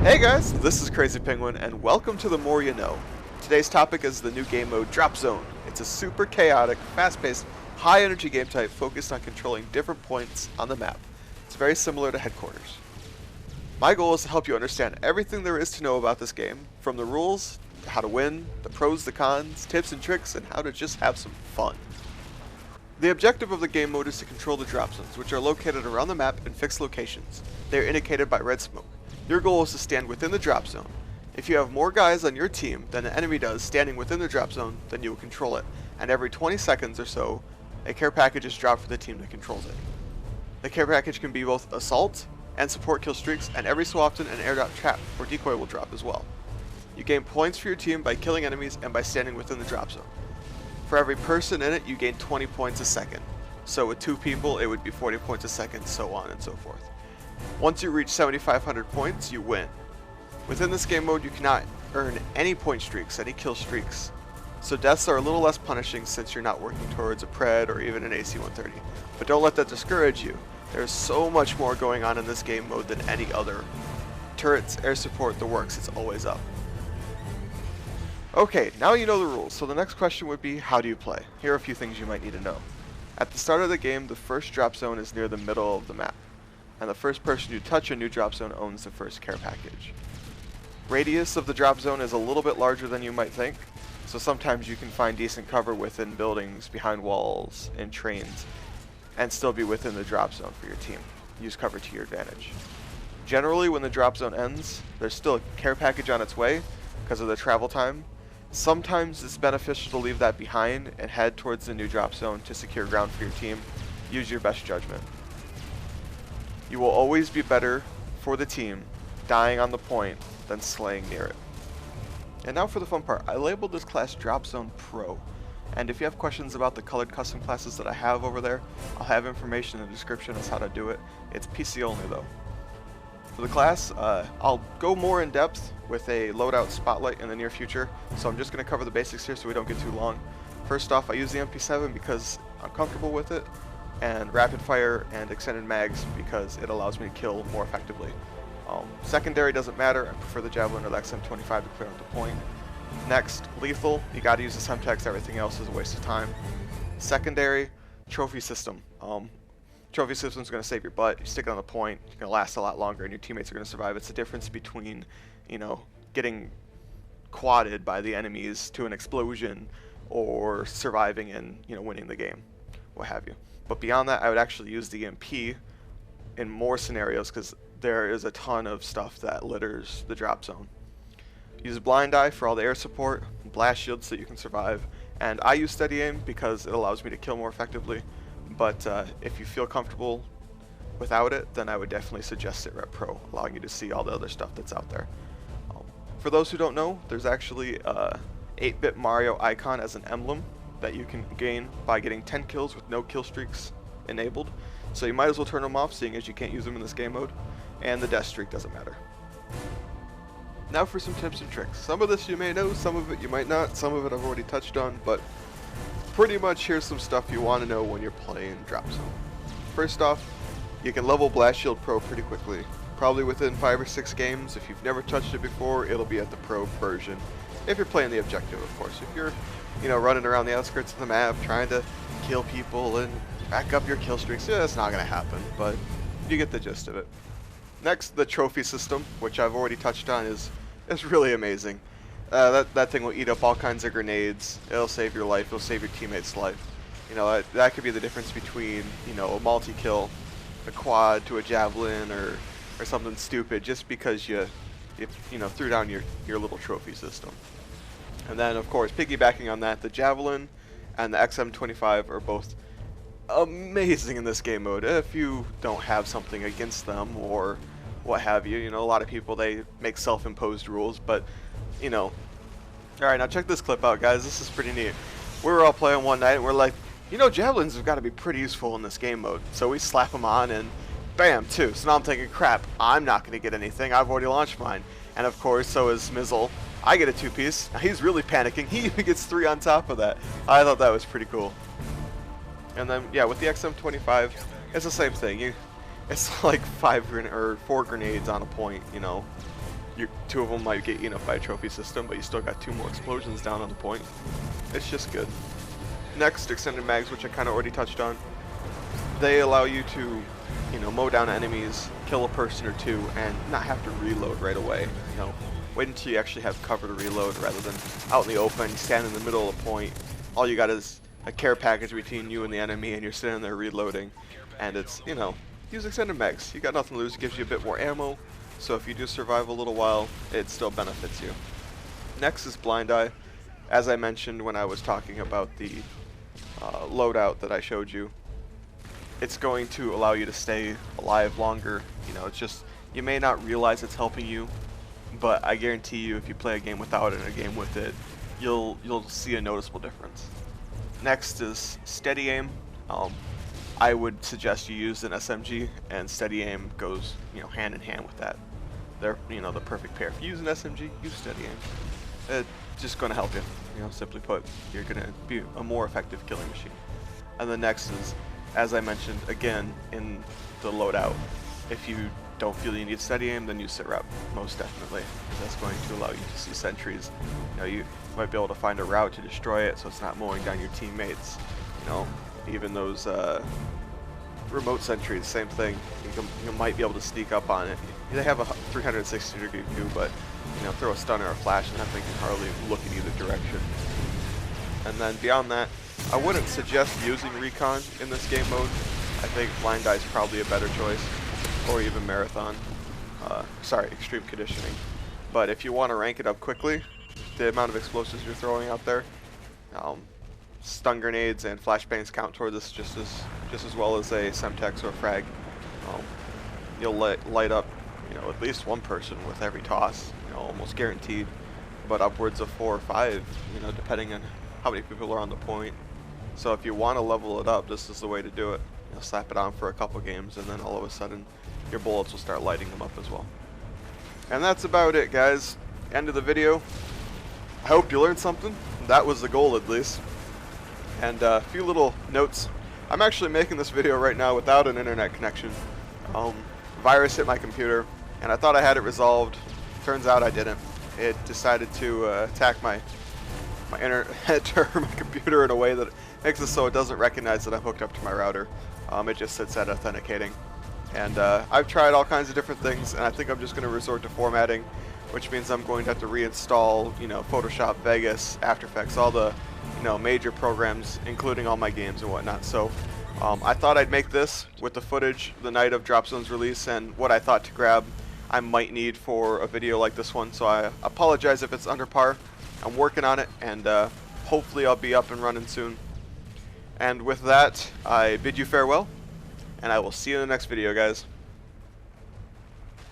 Hey guys, this is Crazy Penguin, and welcome to The More You Know. Today's topic is the new game mode Drop Zone. It's a super chaotic, fast-paced, high-energy game type focused on controlling different points on the map. It's very similar to Headquarters. My goal is to help you understand everything there is to know about this game, from the rules, to how to win, the pros, the cons, tips and tricks, and how to just have some fun. The objective of the game mode is to control the drop zones, which are located around the map in fixed locations. They are indicated by red smoke. Your goal is to stand within the drop zone. If you have more guys on your team than the enemy does standing within the drop zone, then you will control it, and every 20 seconds or so, a care package is dropped for the team that controls it. The care package can be both assault and support kill streaks, and every so often an air dot trap or decoy will drop as well. You gain points for your team by killing enemies and by standing within the drop zone. For every person in it, you gain 20 points a second. So with 2 people, it would be 40 points a second, so on and so forth. Once you reach 7,500 points, you win. Within this game mode, you cannot earn any point streaks, any kill streaks. So deaths are a little less punishing since you're not working towards a pred or even an AC-130. But don't let that discourage you. There's so much more going on in this game mode than any other. Turrets, air support, the works, it's always up. Okay, now you know the rules, so the next question would be, how do you play? Here are a few things you might need to know. At the start of the game, the first drop zone is near the middle of the map, and the first person to touch a new drop zone owns the first care package. Radius of the drop zone is a little bit larger than you might think, so sometimes you can find decent cover within buildings, behind walls, in trains, and still be within the drop zone for your team. Use cover to your advantage. Generally, when the drop zone ends, there's still a care package on its way because of the travel time. Sometimes it's beneficial to leave that behind and head towards the new drop zone to secure ground for your team. Use your best judgment. You will always be better for the team dying on the point than slaying near it. And now for the fun part. I labeled this class Drop Zone Pro. And if you have questions about the colored custom classes that I have over there, I'll have information in the description as how to do it. It's PC only though. For the class, I'll go more in depth with a loadout spotlight in the near future, so I'm just going to cover the basics here so we don't get too long. First off, I use the MP7 because I'm comfortable with it, and rapid fire and extended mags because it allows me to kill more effectively. Secondary doesn't matter, I prefer the Javelin or the XM25 to clear out the point. Next, lethal, you got to use the Semtex, everything else is a waste of time. Secondary, trophy system. Trophy system is going to save your butt. You stick it on the point, you're going to last a lot longer, and your teammates are going to survive. It's the difference between, getting quadded by the enemies to an explosion or surviving and, winning the game, what have you. But beyond that, I would actually use the MP in more scenarios because there is a ton of stuff that litters the drop zone. Use blind eye for all the air support, blast shields so that you can survive, and I use steady aim because it allows me to kill more effectively. But if you feel comfortable without it, then I would definitely suggest it Rep Pro, allowing you to see all the other stuff that's out there. For those who don't know, there's actually a 8-bit Mario icon as an emblem that you can gain by getting 10 kills with no kill streaks enabled. So you might as well turn them off, seeing as you can't use them in this game mode, and the death streak doesn't matter. Now for some tips and tricks. Some of this you may know, some of it you might not, some of it I've already touched on, but pretty much here's some stuff you want to know when you're playing Drop Zone. First off, you can level Blast Shield Pro pretty quickly. Probably within 5 or 6 games. If you've never touched it before, it'll be at the Pro version. If you're playing the objective, of course. If you're, running around the outskirts of the map trying to kill people and back up your kill streaks, yeah, that's not going to happen, but you get the gist of it. Next, the trophy system, which I've already touched on, is really amazing. That thing will eat up all kinds of grenades. It'll save your life. It'll save your teammate's life. That could be the difference between, a multi-kill, a quad to a Javelin, or something stupid, just because you threw down your little trophy system. And then, of course, piggybacking on that, the Javelin and the XM25 are both amazing in this game mode. If you don't have something against them or what have you, a lot of people, they make self-imposed rules, but alright, now check this clip out, guys. This is pretty neat. We were all playing one night and we're like, Javelins have got to be pretty useful in this game mode. So we slap them on and bam, 2. So now I'm thinking, crap, I'm not going to get anything. I've already launched mine. And of course, so is Mizzle. I get a 2-piece. Now he's really panicking. He even gets 3 on top of that. I thought that was pretty cool. And then, yeah, with the XM25, it's the same thing. It's like 4 grenades on a point, two of them might get eaten up by a trophy system, but you still got 2 more explosions down on the point. It's just good. Next, extended mags, which I kind of already touched on. They allow you to, mow down enemies, kill a person or 2, and not have to reload right away. Wait until you actually have cover to reload rather than out in the open, stand in the middle of a point. All you got is a care package between you and the enemy, and you're sitting there reloading. And it's, use extended mags. You got nothing to lose. It gives you a bit more ammo, so if you do survive a little while, it still benefits you. Next is blind eye. As I mentioned when I was talking about the loadout that I showed you, it's going to allow you to stay alive longer. It's just, you may not realize it's helping you, but I guarantee you if you play a game without it and a game with it, you'll see a noticeable difference. Next is steady aim. I would suggest you use an SMG, and steady aim goes hand in hand with that. They're the perfect pair. If you use an SMG, use steady aim. It's just going to help you. Simply put, you're going to be a more effective killing machine. And the next is, as I mentioned again in the loadout, if you don't feel you need steady aim, then use sit rep, most definitely, because that's going to allow you to see sentries. You might be able to find a route to destroy it, so it's not mowing down your teammates. Even those remote sentries, same thing. You might be able to sneak up on it. They have a 360-degree view, but throw a stun or a flash, and that thing can hardly look in either direction. And then beyond that, I wouldn't suggest using recon in this game mode. I think blind eye is probably a better choice, or even marathon. Extreme conditioning. But if you want to rank it up quickly, the amount of explosives you're throwing out there, stun grenades and flashbangs count toward this just as well as a semtex or a frag. You'll light up, at least 1 person with every toss, almost guaranteed. But upwards of 4 or 5, depending on how many people are on the point. So if you want to level it up, this is the way to do it. Slap it on for a couple games, and then all of a sudden, your bullets will start lighting them up as well. And that's about it, guys. End of the video. I hope you learned something. That was the goal, at least. And a few little notes. I'm actually making this video right now without an internet connection. Virus hit my computer, and I thought I had it resolved. Turns out I didn't. It decided to attack my internet or my computer in a way that makes it so it doesn't recognize that I'm hooked up to my router. It just sits at authenticating. And I've tried all kinds of different things, and I think I'm just going to resort to formatting, which means I'm going to have to reinstall, Photoshop, Vegas, After Effects, all the, major programs, including all my games and whatnot. So I thought I'd make this with the footage the night of Drop Zone's release and what I thought to grab I might need for a video like this one. So I apologize if it's under par. I'm working on it, and hopefully I'll be up and running soon. And with that, I bid you farewell, and I will see you in the next video, guys.